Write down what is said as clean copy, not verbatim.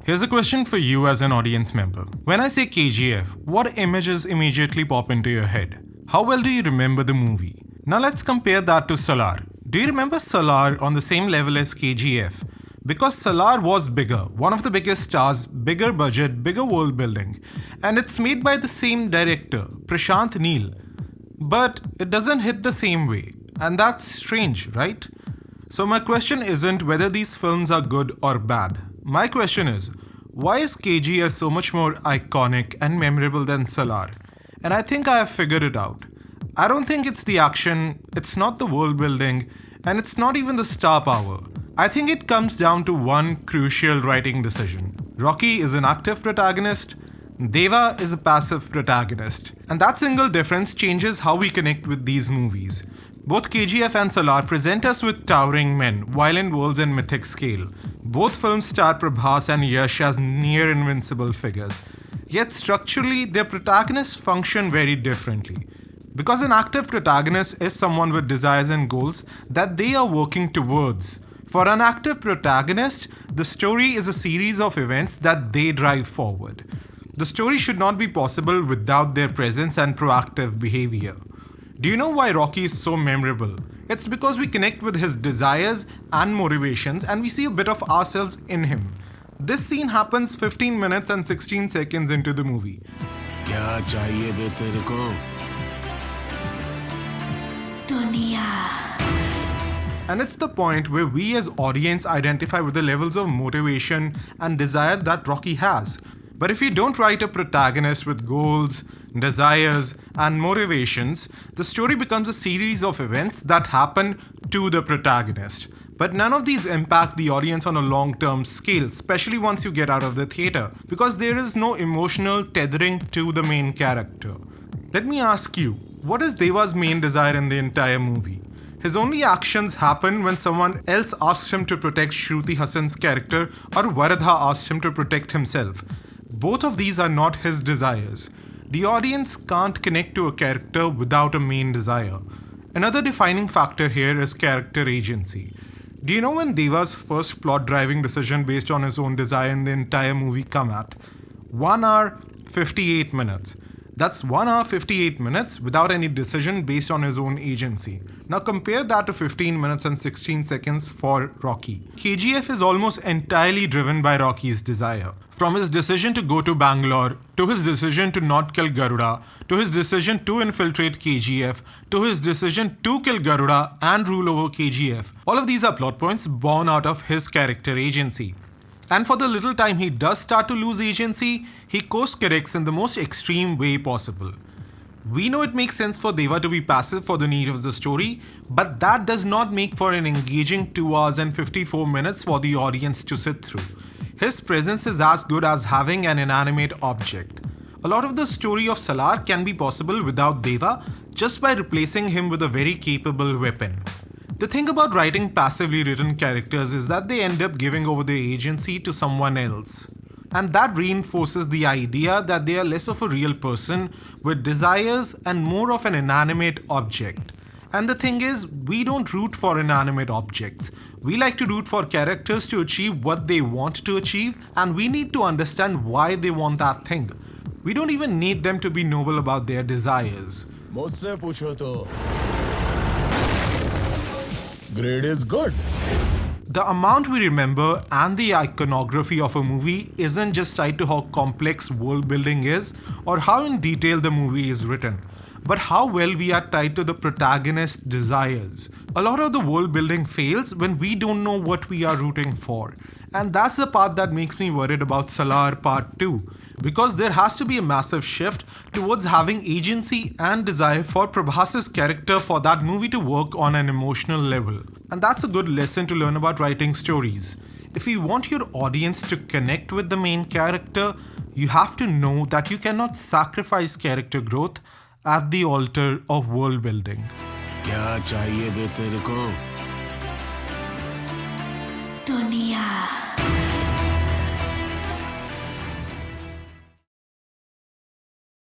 Here's a question for you as an audience member. When I say KGF, what images immediately pop into your head? How well do you remember the movie? Now let's compare that to Salaar. Do you remember Salaar on the same level as KGF? Because Salaar was bigger, one of the biggest stars, bigger budget, bigger world building, and it's made by the same director, Prashant Neel. But it doesn't hit the same way, and that's strange, right? So my question isn't whether these films are good or bad. My question is, why is KGF so much more iconic and memorable than Salaar? And I think I have figured it out. I don't think it's the action, it's not the world building, and it's not even the star power. I think it comes down to one crucial writing decision. Rocky is an active protagonist, Deva is a passive protagonist. And that single difference changes how we connect with these movies. Both KGF and Salaar present us with towering men, violent worlds and mythic scale. Both films star Prabhas and Yash as near invincible figures. Yet structurally, their protagonists function very differently. Because an active protagonist is someone with desires and goals that they are working towards. For an active protagonist, the story is a series of events that they drive forward. The story should not be possible without their presence and proactive behavior. Do you know why Rocky is so memorable? It's because we connect with his desires and motivations and we see a bit of ourselves in him. This scene happens 15 minutes and 16 seconds into the movie. क्या चाहिए बे तेरे को? And it's the point where we as audience identify with the levels of motivation and desire that Rocky has. But if you don't write a protagonist with goals, desires, and motivations, the story becomes a series of events that happen to the protagonist. But none of these impact the audience on a long-term scale, especially once you get out of the theater, because there is no emotional tethering to the main character. Let me ask you, what is Deva's main desire in the entire movie? His only actions happen when someone else asks him to protect Shruti Hassan's character or Varadha asks him to protect himself. Both of these are not his desires. The audience can't connect to a character without a main desire. Another defining factor here is character agency. Do you know when Deva's first plot driving decision based on his own desire in the entire movie come at? 1 hour, 58 minutes. That's 1 hour 58 minutes without any decision based on his own agency. Now compare that to 15 minutes and 16 seconds for Rocky. KGF is almost entirely driven by Rocky's desire. From his decision to go to Bangalore, to his decision to not kill Garuda, to his decision to infiltrate KGF, to his decision to kill Garuda and rule over KGF. All of these are plot points born out of his character agency. And for the little time he does start to lose agency, he course corrects in the most extreme way possible. We know it makes sense for Deva to be passive for the need of the story, but that does not make for an engaging 2 hours and 54 minutes for the audience to sit through. His presence is as good as having an inanimate object. A lot of the story of Salaar can be possible without Deva just by replacing him with a very capable weapon. The thing about writing passively written characters is that they end up giving over their agency to someone else. And that reinforces the idea that they are less of a real person with desires and more of an inanimate object. And the thing is, we don't root for inanimate objects. We like to root for characters to achieve what they want to achieve, and we need to understand why they want that thing. We don't even need them to be noble about their desires. मुझसे पूछो तो grade is good. The amount we remember and the iconography of a movie isn't just tied to how complex world building is or how in detail the movie is written, but how well we are tied to the protagonist's desires. A lot of the world building fails when we don't know what we are rooting for. And that's the part that makes me worried about Salaar Part 2, because there has to be a massive shift towards having agency and desire for Prabhas's character for that movie to work on an emotional level. And that's a good lesson to learn about writing stories. If you want your audience to connect with the main character, you have to know that you cannot sacrifice character growth at the altar of world building. क्या चाहिए बे तेरे को?